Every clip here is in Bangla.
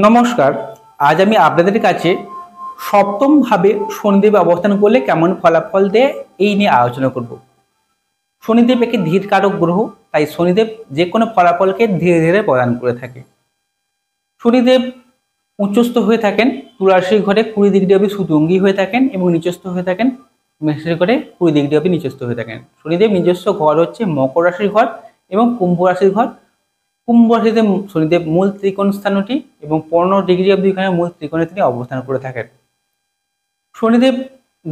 নমস্কার। আজ আমি আপনাদের কাছে সপ্তম ভাবে শনিদেব অবস্থান করলে কেমন ফলাফল দেয় এই নিয়ে আলোচনা করব। শনিদেব একটি ধীরকারক গ্রহ, তাই শনিদেব যে কোনো ফলাফলকে ধীরে ধীরে প্রদান করে থাকে। শনিদেব উচ্চস্থ হয়ে থাকেন তুলা রাশির ঘরে 20 ডিগ্রি অবধি সুতুঙ্গী হয়ে থাকেন এবং নিচস্থ হয়ে থাকেন মেষ রাশির ঘরে 20 ডিগ্রি অবধি নিচস্থ হয়ে থাকেন। শনিদেব নিজস্ব ঘর হচ্ছে মকর রাশির ঘর এবং কুম্ভ রাশির ঘর। কুম্ভ রাশিতে শনিদেব মূল ত্রিকোণ স্থানটি এবং 15 ডিগ্রি অবধি এখানে মূল ত্রিকোণে তিনি অবস্থান করে থাকেন। শনিদেব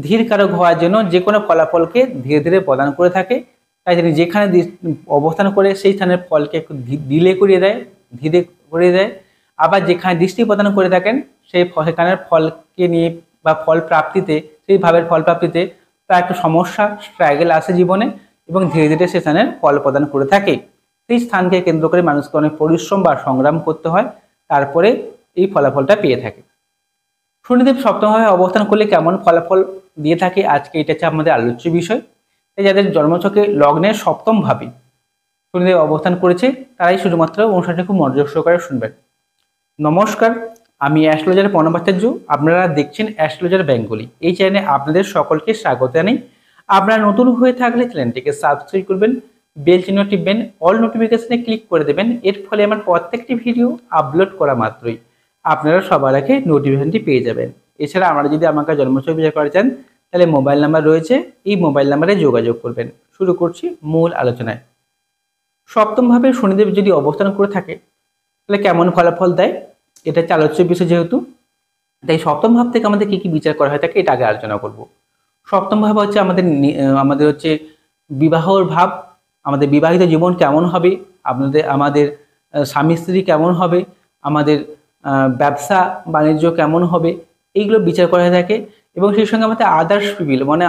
ধীর কারক হওয়ার জন্য যে কোনো ফলাফলকে ধীরে ধীরে প্রদান করে থাকে, তাই তিনি যেখানে অবস্থান করে সেই স্থানের ফলকে একটু ডিলে করিয়ে দেয়, ধীরে করিয়ে দেয়। আবার যেখানে দৃষ্টি প্রদান করে থাকেন সেই সেখানের ফলকে নিয়ে বা ফল প্রাপ্তিতে, সেই ভাবের ফল প্রাপ্তিতে তার একটা সমস্যা স্ট্রাগল আসে জীবনে এবং ধীরে ধীরে সে স্থানের ফল প্রদান করে থাকে। সেই স্থানকে কেন্দ্র করে মানুষকে অনেক পরিশ্রম বা সংগ্রাম করতে হয়, তারপরে এই ফলাফলটা পেয়ে থাকে। শনিদেব সপ্তমভাবে অবস্থান করলে কেমন ফলাফল দিয়ে থাকে আজকে এটা হচ্ছে আমাদের আলোচ্য বিষয়। তাই যাদের জন্মছকে লগ্নের সপ্তম ভাবে শনিদেব অবস্থান করেছে তারাই শুধুমাত্র অনুষ্ঠানটি খুব মনোযোগ সহকারে শুনবেন। নমস্কার, আমি অ্যাস্ট্রোলজার প্রণবাচার্য। আপনারা দেখছেন অ্যাস্ট্রোলজার বেঙ্গলি। এই চ্যানেলে আপনাদের সকলকে স্বাগত জানাই। আপনারা নতুন হয়ে থাকলে চ্যানেলটিকে সাবস্ক্রাইব করবেন, বেল চিহ্ন টিপবেন, অল নোটিফিকেশনে ক্লিক করে দেবেন। এর ফলে আমার প্রত্যেকটি ভিডিও আপলোড করা মাত্রই আপনারা সবার আগে নোটিফিকেশনটি পেয়ে যাবেন। এছাড়া আপনারা যদি আমাকে জন্মছক বিচার করতে চান তাহলে মোবাইল নাম্বার রয়েছে, এই মোবাইল নাম্বারে যোগাযোগ করবেন। শুরু করছি মূল আলোচনায়। সপ্তমভাবে শনিদেব যদি অবস্থান করে থাকে তাহলে কেমন ফলাফল দেয় এটা হচ্ছে আলোচ্য বিষয় যেহেতু, তাই সপ্তম ভাব থেকে আমাদের কি কি বিচার করা হয়ে থাকে এটা আগে আলোচনা করব। সপ্তম ভাব হচ্ছে আমাদের হচ্ছে বিবাহর ভাব। আমাদের বিবাহিত জীবন কেমন হবে, আমাদের স্বামী স্ত্রী কেমন হবে, আমাদের ব্যবসা বাণিজ্য কেমন হবে, এইগুলো বিচার করা হয়ে থাকে। এবং সেই সঙ্গে আমাদের আদার্স পিপিল মানে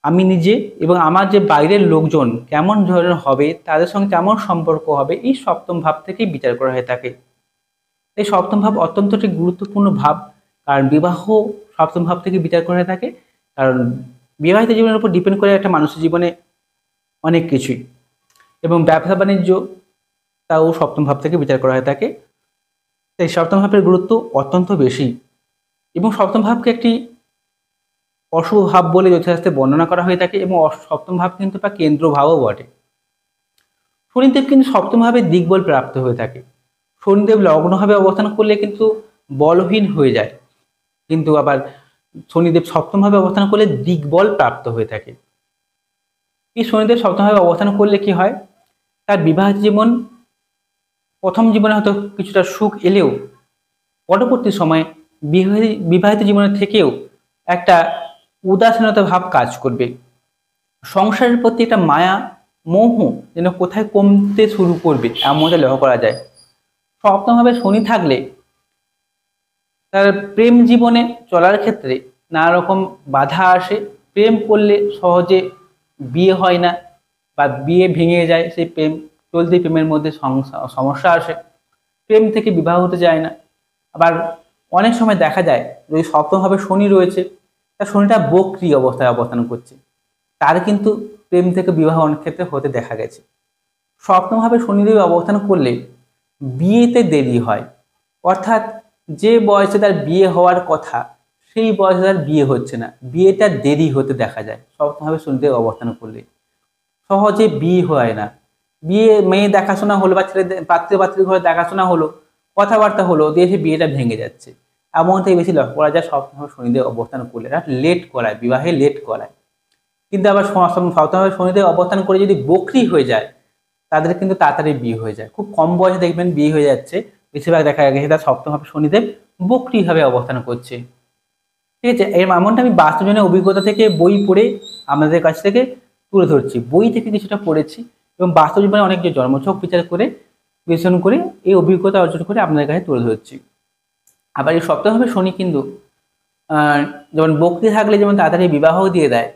আমি নিজে এবং আমার যে বাইরের লোকজন কেমন ধরনের হবে, তাদের সঙ্গে কেমন সম্পর্ক হবে, এই সপ্তম ভাব থেকেই বিচার করা হয়ে থাকে। এই সপ্তম ভাব অত্যন্ত একটি গুরুত্বপূর্ণ ভাব, কারণ বিবাহ সপ্তম ভাব থেকে বিচার করা হয়ে থাকে। কারণ বিবাহিত জীবনের উপর ডিপেন্ড করে একটা মানুষের জীবনে অনেক কিছুই, এবং ব্যবসা বাণিজ্য তাও সপ্তম ভাব থেকে বিচার করা হয়ে থাকে। তাই সপ্তম ভাবের গুরুত্ব অত্যন্ত বেশি, এবং সপ্তম ভাবকে একটি অশুভ ভাব বলে জ্যোতিষশাস্ত্রে বর্ণনা করা হয়ে থাকে, এবং সপ্তম ভাব কিন্তু বা কেন্দ্র ভাবও বটে। শনিদেব কিন্তু সপ্তম ভাবে দিকবল প্রাপ্ত হয়ে থাকে। শনিদেব লগ্নভাবে অবস্থান করলে কিন্তু বলহীন হয়ে যায়, কিন্তু আবার শনিদেব সপ্তমভাবে অবস্থান করলে দিকবল প্রাপ্ত হয়ে থাকে। এই শনিদেব সপ্তমভাবে অবস্থান করলে কি হয়, তার বিবাহিত জীবন প্রথম জীবনে হয়তো কিছুটা সুখ এলেও পরবর্তী সময়ে বিবাহিত জীবনের থেকেও একটা উদাসীনতা ভাব কাজ করবে। সংসারের প্রতি একটা মায়া মোহ যেন কোথায় কমতে শুরু করবে এমনটা লক্ষ্য করা যায়। সপ্তমভাবে শনি থাকলে তার প্রেম জীবনে চলার ক্ষেত্রে নানা রকম বাধা আসে। প্রেম করলে সহজে বিয়ে হয় না বা বিয়ে ভেঙে যায়, সেই চলতি প্রেমের মধ্যে সমস্যা আসে, প্রেম থেকে বিবাহ হতে যায় না। আবার অনেক সময় দেখা যায় যদি সপ্তমভাবে শনি রয়েছে, তার শনিটা বক্রী অবস্থায় অবস্থান করছে, তার কিন্তু প্রেম থেকে বিবাহ অনেক ক্ষেত্রে হতে দেখা গেছে। সপ্তমভাবে শনিদেব অবস্থান করলে বিয়েতে দেরি হয়, অর্থাৎ যে বয়সে তার বিয়ে হওয়ার কথা সেই বয়সে তার বিয়ে হচ্ছে না, বিয়েটা দেরি হতে দেখা যায়। সপ্তমভাবে শনিদেব অবস্থান করলে সহজে বিয়ে হয় না। মেয়ে দেখাশোনা হলো বা ছেলে পাত্রী ঘরে দেখাশোনা হলো, কথাবার্তা হলো, দিয়ে সে বিয়েটা ভেঙে যাচ্ছে। এমনটাই বেশি লক্ষ্য করা যায় সপ্তমভাবে শনিদেব অবস্থান করলে। লেট করায়, বিবাহে লেট করায়। কিন্তু আবার সপ্তমভাবে শনিদেব অবস্থান করে যদি বকরি হয়ে যায় তাদের কিন্তু তাড়াতাড়ি বিয়ে হয়ে যায়। খুব কম বয়সে দেখবেন বিয়ে হয়ে যাচ্ছে, বেশিরভাগ দেখা গেছে তার সপ্তমভাবে শনিদেব বকরি ভাবে অবস্থান করছে। ঠিক আছে, এমনটা আমি বাস্তবজনের অভিজ্ঞতা থেকে বই পড়ে আমাদের কাছ থেকে তুলে ধরছি, বই থেকে কিছুটা পড়েছি এবং বাস্তব জীবনে অনেক যে জন্মছক বিচার করে বিশ্লেষণ করে এই অভিজ্ঞতা অর্জন করে আপনাদের কাছে তুলে ধরছি। আবার এই সপ্তমভাবে শনি কিন্তু যেমন বকরি থাকলে যেমন তাড়াতাড়ি বিবাহ দিয়ে দেয়,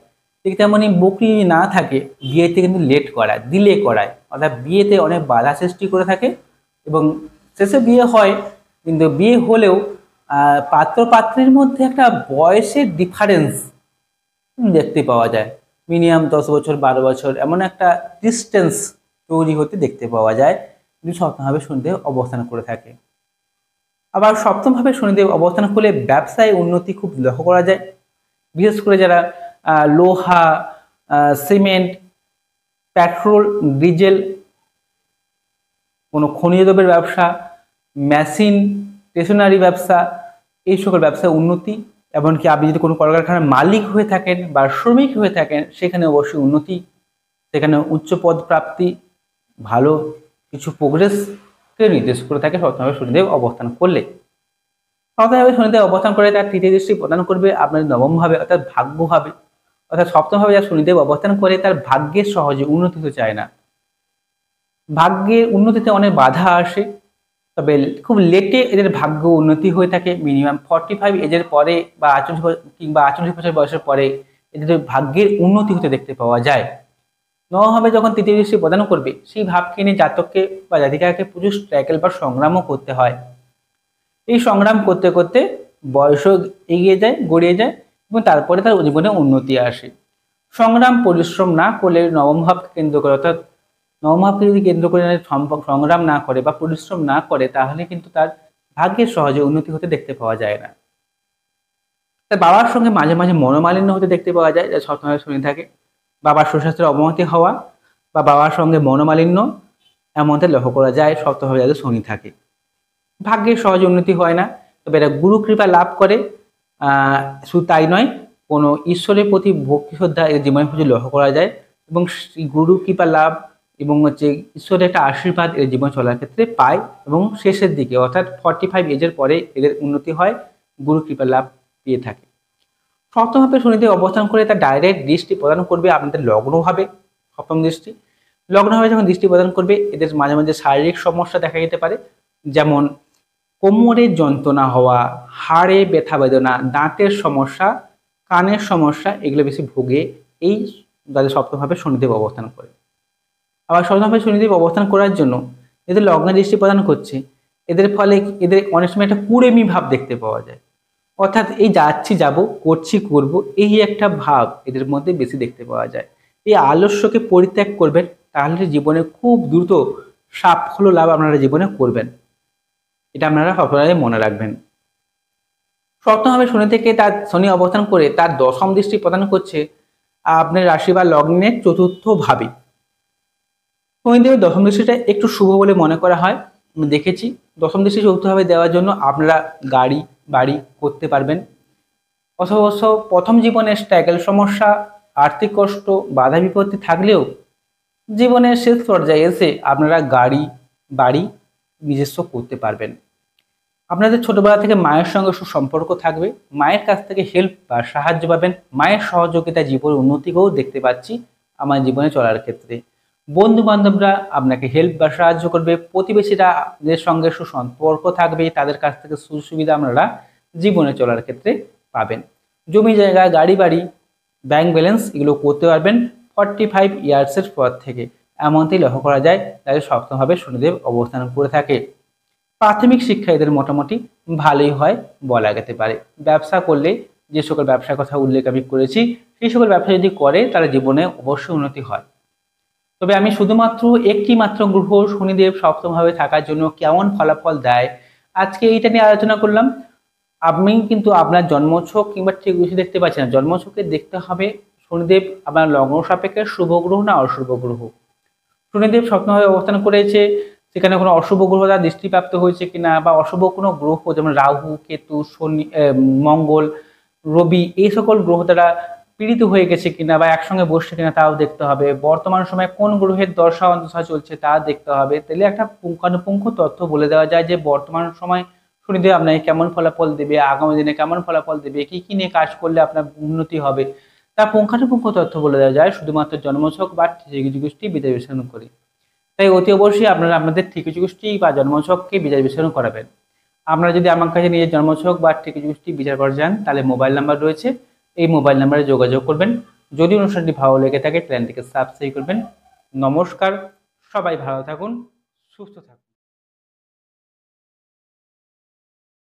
ঠিক তেমনই বকরি না থাকে বিয়েতে কিন্তু লেট করায়, ডিলে করায়, অর্থাৎ বিয়েতে অনেক বাধা সৃষ্টি করে থাকে। এবং শেষে বিয়ে হয়, কিন্তু বিয়ে হলেও পাত্র পাত্রীর মধ্যে একটা বয়সের ডিফারেন্স দেখতে পাওয়া যায়। মিনিমাম 10 বছর 12 বছর এমন একটা ডিস্টেন্স তৈরি হতে দেখতে পাওয়া যায় যদি সপ্তমভাবে শনিদেব অবস্থান করে থাকে। আবার সপ্তমভাবে শনিদেব অবস্থান করলে ব্যবসায় উন্নতি খুব লক্ষ্য করা যায়। বিশেষ করে যারা লোহা, সিমেন্ট, পেট্রোল, ডিজেল, কোনো খনিজ দ্রব্যের ব্যবসা, মেশিন, স্টেশনারি ব্যবসা, এই সকল ব্যবসায় উন্নতি। এমনকি আপনি যদি কোনো কলকারখানার মালিক হয়ে থাকেন বা শ্রমিক হয়ে থাকেন, সেখানে অবশ্যই উন্নতি, সেখানে উচ্চ পদ প্রাপ্তি, ভালো কিছু প্রোগ্রেসকে নির্দেশ করে থাকে সপ্তমভাবে শনিদেব অবস্থান করলে। সপ্তমভাবে শনিদেব অবস্থান করে তার তৃতীয় দৃষ্টি প্রদান করবে আপনার নবমভাবে অর্থাৎ ভাগ্যভাবে। অর্থাৎ সপ্তমভাবে যা শনিদেব অবস্থান করে তার ভাগ্যের সহজে উন্নতি হতে চায় না, ভাগ্যের উন্নতিতে অনেক বাধা আসে। তবে খুব লেটে এদের ভাগ্য উন্নতি হয়ে থাকে। মিনিমাম 45 এজের পরে বা 48 কিংবা 48 বছর বয়সের পরে এদের ভাগ্যের উন্নতি হতে দেখতে পাওয়া যায়। নবমভাবে যখন তৃতীয় দৃষ্টি প্রদান করবে, সেই ভাবকে নিয়ে জাতককে বা জাতিকাকে প্রচুর স্ট্রাগল বা সংগ্রামও করতে হয়। এই সংগ্রাম করতে করতে বয়সও এগিয়ে যায়, গড়িয়ে যায় এবং তারপরে তার জীবনে উন্নতি আসে। সংগ্রাম পরিশ্রম না করলে নবম ভাবকে কেন্দ্র করে, অর্থাৎ নবম ভাবকে যদি কেন্দ্র করে সংগ্রাম না করে বা পরিশ্রম না করে, তাহলে কিন্তু তার ভাগ্যের সহজে উন্নতি হতে দেখতে পাওয়া যায় না। তার বাবার সঙ্গে মাঝে মাঝে মনোমালিন্য হতে দেখতে পাওয়া যায়, যা সপ্তমভাবে শনি থাকে। বাবার সুস্বাস্থ্যের অবনতি হওয়া বা বাবার সঙ্গে মনোমালিন্য এমনটা লক্ষ্য করা যায় সপ্তমভাবে যাদের শনি থাকে। ভাগ্যের সহজে উন্নতি হয় না, তবে এরা গুরু কৃপা লাভ করে। শুধু তাই নয়, কোনো ঈশ্বরের প্রতি ভক্তি শ্রদ্ধা এর জীবনে প্রচুর লক্ষ্য করা যায় এবং গুরু কৃপা লাভ এবং ঈশ্বরের একটা আশীর্বাদ এর জীবন চলার ক্ষেত্রে পায়। এবং শেষের দিকে অর্থাৎ 45 এজের পরে এদের উন্নতি হয়, গুরু কৃপা লাভ পেয়ে থাকে। সপ্তমভাবে শনিদেব অবস্থান করে তার ডাইরেক্ট দৃষ্টি প্রদান করবে আপনাদের লগ্নভাবে। সপ্তম দৃষ্টি লগ্নভাবে যখন দৃষ্টি প্রদান করবে, এদের মাঝে মাঝে শারীরিক সমস্যা দেখা যেতে পারে, যেমন কোমরের যন্ত্রণা হওয়া, হাড়ে ব্যথা বেদনা, দাঁতের সমস্যা, কানের সমস্যা, এগুলো বেশি ভোগে এই যাদের সপ্তমভাবে শনিদেব অবস্থান করে। আবার সপ্তমভাবে শনিদেব অবস্থান করার জন্য এদের লগ্নে দৃষ্টি প্রদান করছে, এদের ফলে এদের অনেক সময় একটা কুড়েমি ভাব দেখতে পাওয়া যায়। অর্থাৎ এই যাচ্ছি যাব, করছি করব, এই একটা ভাব এদের মধ্যে বেশি দেখতে পাওয়া যায়। এই আলস্যকে পরিত্যাগ করবেন, তাহলে জীবনে খুব দ্রুত সাফল্য লাভ আপনারা জীবনে করবেন। এটা আপনারা সবসময় মনে রাখবেন। সপ্তমভাবে শনি থেকে তার শনি অবস্থান করে তার দশম দৃষ্টি প্রদান করছে আপনার রাশি বা লগ্নের চতুর্থ ভাবে। শনিদেবের দশম দৃষ্টিটা একটু শুভ বলে মনে করা হয়। আমি দেখেছি দশম দৃষ্টি চতুর্থভাবে দেওয়ার জন্য আপনারা গাড়ি বাড়ি করতে পারবেন। অবশ্য প্রথম জীবনে স্ট্রাগল, সমস্যা, আর্থিক কষ্ট, বাধা বিপত্তি থাকলেও জীবনের শেষ পর্যায়ে এসে আপনারা গাড়ি বাড়ি নিজস্ব করতে পারবেন। আপনাদের ছোটবেলা থেকে মায়ের সঙ্গে সুসম্পর্ক থাকবে, মায়ের কাছ থেকে হেল্প বা সাহায্য পাবেন, মায়ের সহযোগিতা জীবনের উন্নতিকেও দেখতে পাচ্ছি আমার জীবনে চলার ক্ষেত্রে। বন্ধু বান্ধবরা আপনাকে হেল্প বা সাহায্য করবে, প্রতিবেশীরা আপনাদের সঙ্গে সুসম্পর্ক থাকবে, তাদের কাছ থেকে সুবিধা আপনারা জীবনে চলার ক্ষেত্রে পাবেন। জমি জায়গা, গাড়ি বাড়ি, ব্যাংক ব্যালেন্স এগুলো করতে পারবেন 45 ইয়ার্সের পর থেকে, এমনটাই লক্ষ্য করা যায় তাদের সপ্তমভাবে শনিদেব অবস্থান করে থাকে। প্রাথমিক শিক্ষা এদের মোটামুটি ভালোই হয় বলা যেতে পারে। ব্যবসা করলে যে সকল ব্যবসার কথা উল্লেখ আমি করেছি, সেই সকল ব্যবসা যদি করে তার জীবনে অবশ্যই উন্নতি হয়। তবে আমি শুধুমাত্র একটি মাত্র গ্রহ শনিদেব সপ্তমভাবে থাকার জন্য কেমন ফলাফল দেয় আজকে এইটা নিয়ে আলোচনা করলাম। আপনি কিন্তু আপনার জন্মছক কিংবা ঠিক বেশি দেখতে পাচ্ছেন না, জন্মছকে দেখতে হবে শনিদেব আপনার লগ্ন সাপেক্ষে শুভ গ্রহ না অশুভ গ্রহ। শনিদেব সপ্তমভাবে অবস্থান করেছে, সেখানে কোনো অশুভ গ্রহ দ্বারা দৃষ্টিপ্রাপ্ত হয়েছে কিনা, বা অশুভ কোনো গ্রহ যেমন রাহু, কেতু, শনি, মঙ্গল, রবি এই সকল গ্রহ দ্বারা পীড়িত হয়ে গেছে কিনা বা একসঙ্গে বসছে কিনা তাও দেখতে হবে। বর্তমান সময়ে কোন গ্রহের দশা অন্তশা চলছে তা দেখতে হবে। তাহলে একটা পুঙ্খানুপুঙ্খ তথ্য বলে দেওয়া যায় যে বর্তমান সময় শনিদেব আপনাকে কেমন ফলাফল দেবে, আগামী দিনে কেমন ফলাফল দেবে, কি কি নিয়ে কাজ করলে আপনার উন্নতি হবে, তা পুঙ্খানুপুঙ্খ তথ্য বলে দেওয়া যায় শুধুমাত্র জন্মছক বা ঠিকুজি বিচার বিশ্লেষণ করে। তাই অতি অবশ্যই আপনারা আপনাদের ঠিকুজি বা জন্মছককে বিচার বিশ্লেষণ করাবেন। আপনারা যদি আমার কাছে নিজের জন্মছক বা ঠিকুজি বিচার করা যান, তাহলে মোবাইল নাম্বার রয়েছে, এই মোবাইল নাম্বারে যোগাযোগ করবেন। যদি অনুষ্ঠানটি ভালো লেগে থাকে চ্যানেলটিকে সাবস্ক্রাইব করবেন। নমস্কার, সবাই ভালো থাকুন, সুস্থ থাকুন।